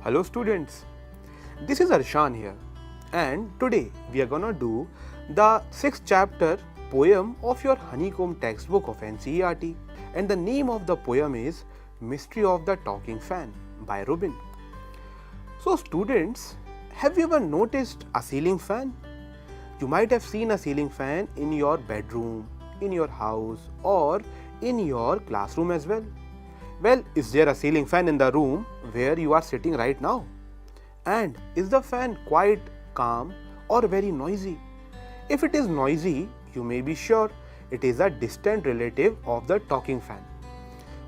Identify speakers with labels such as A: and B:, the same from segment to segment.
A: Hello students, this is Arshan here and today we are gonna do the 6th chapter poem of your Honeycomb textbook of NCERT, and the name of the poem is Mystery of the Talking Fan by Rubin. So students, have you ever noticed a ceiling fan? You might have seen a ceiling fan in your bedroom, in your house or in your classroom as well. Well, is there a ceiling fan in the room where you are sitting right now? And is the fan quite calm or very noisy? If it is noisy, you may be sure it is a distant relative of the talking fan,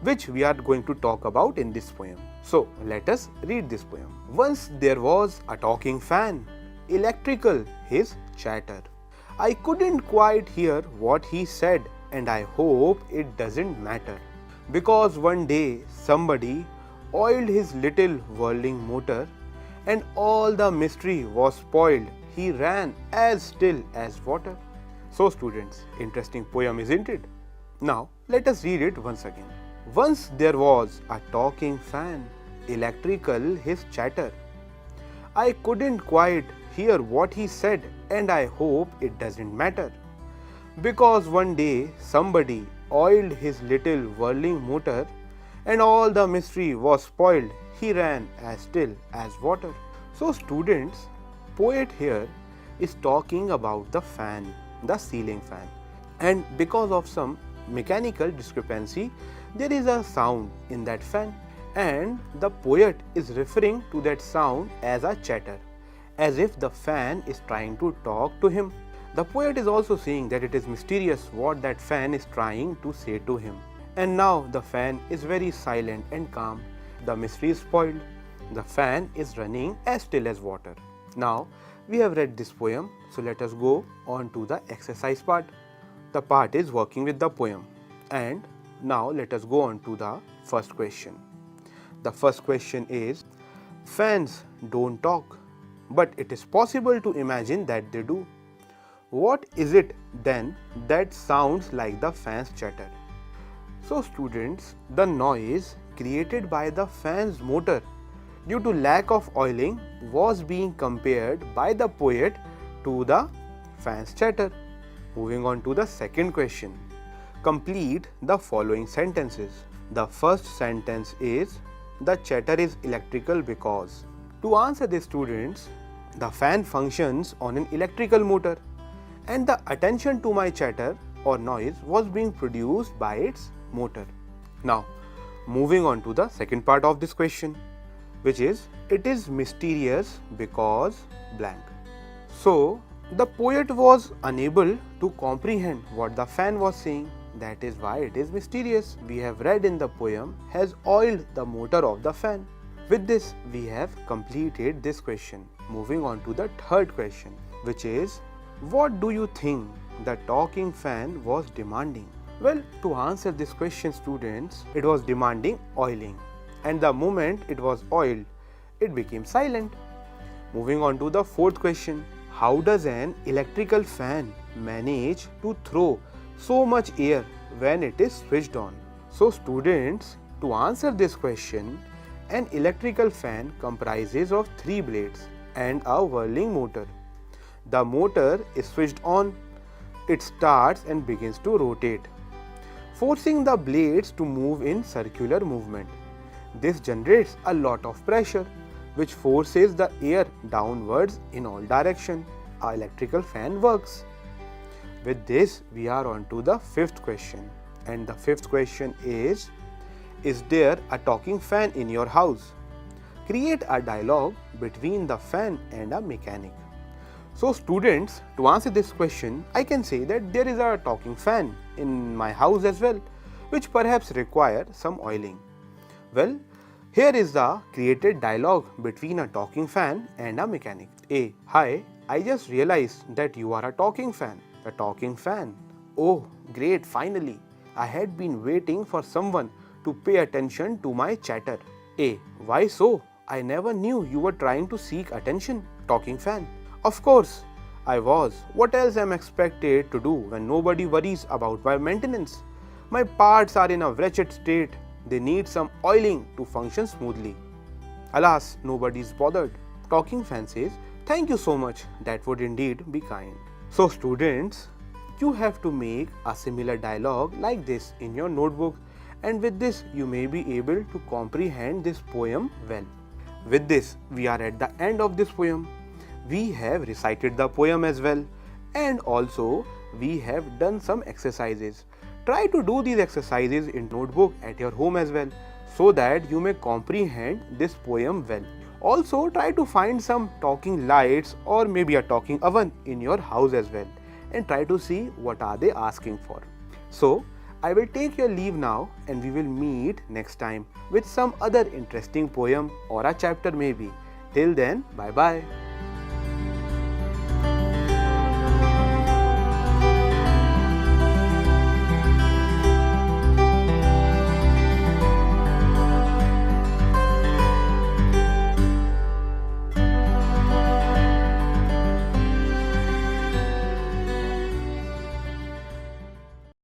A: which we are going to talk about in this poem. So, let us read this poem. Once there was a talking fan, electrical his chatter. I couldn't quite hear what he said, and I hope it doesn't matter. Because one day somebody oiled his little whirling motor, and all the mystery was spoiled. He ran as still as water. So students, interesting poem, isn't it? Now let us read it once again. Once there was a talking fan, electrical his chatter. I couldn't quite hear what he said, and I hope it doesn't matter. Because one day somebody oiled his little whirling motor, and all the mystery was spoiled. He ran as still as water. So students, poet here is talking about the fan, the ceiling fan, and because of some mechanical discrepancy, there is a sound in that fan, and the poet is referring to that sound as a chatter, as if the fan is trying to talk to him. The poet is also saying that it is mysterious what that fan is trying to say to him. And now the fan is very silent and calm. The mystery is spoiled. The fan is running as still as water. Now we have read this poem, so let us go on to the exercise part. The part is working with the poem. And now let us go on to the first question. The first question is, fans don't talk, but it is possible to imagine that they do. What is it then that sounds like the fan's chatter? So students, the noise created by the fan's motor due to lack of oiling was being compared by the poet to the fan's chatter. Moving on to the second question. Complete the following sentences. The first sentence is, the chatter is electrical because. To answer this students, the fan functions on an electrical motor, and the attention to my chatter or noise was being produced by its motor. Now, moving on to the second part of this question, which is, it is mysterious because blank. So, the poet was unable to comprehend what the fan was saying. That is why it is mysterious. We have read in the poem has oiled the motor of the fan. With this, we have completed this question. Moving on to the third question, which is, what do you think the talking fan was demanding? Well, to answer this question students, it was demanding oiling, and the moment it was oiled, it became silent. Moving on to the fourth question, how does an electrical fan manage to throw so much air when it is switched on? So students, to answer this question, an electrical fan comprises of 3 blades and a whirling motor. The motor is switched on. It starts and begins to rotate, forcing the blades to move in circular movement. This generates a lot of pressure, which forces the air downwards in all directions. Our electrical fan works. With this, we are on to the fifth question. And the fifth question is there a talking fan in your house? Create a dialogue between the fan and a mechanic. So students, to answer this question, I can say that there is a talking fan in my house as well, which perhaps require some oiling. Well, here is the created dialogue between a talking fan and a mechanic. A. Hi, I just realized that you are a talking fan. A talking fan. Oh, great, finally. I had been waiting for someone to pay attention to my chatter. A. Why so? I never knew you were trying to seek attention. Talking fan. Of course, I was. What else am I expected to do when nobody worries about my maintenance? My parts are in a wretched state. They need some oiling to function smoothly. Alas, nobody is bothered. Talking fan says, "Thank you so much, that would indeed be kind." So students, you have to make a similar dialogue like this in your notebook, and with this you may be able to comprehend this poem well. With this, we are at the end of this poem. We have recited the poem as well, and also we have done some exercises. Try to do these exercises in notebook at your home as well, so that you may comprehend this poem well. Also, try to find some talking lights or maybe a talking oven in your house as well, and try to see what are they asking for. So, I will take your leave now, and we will meet next time with some other interesting poem or a chapter maybe. Till then, bye bye.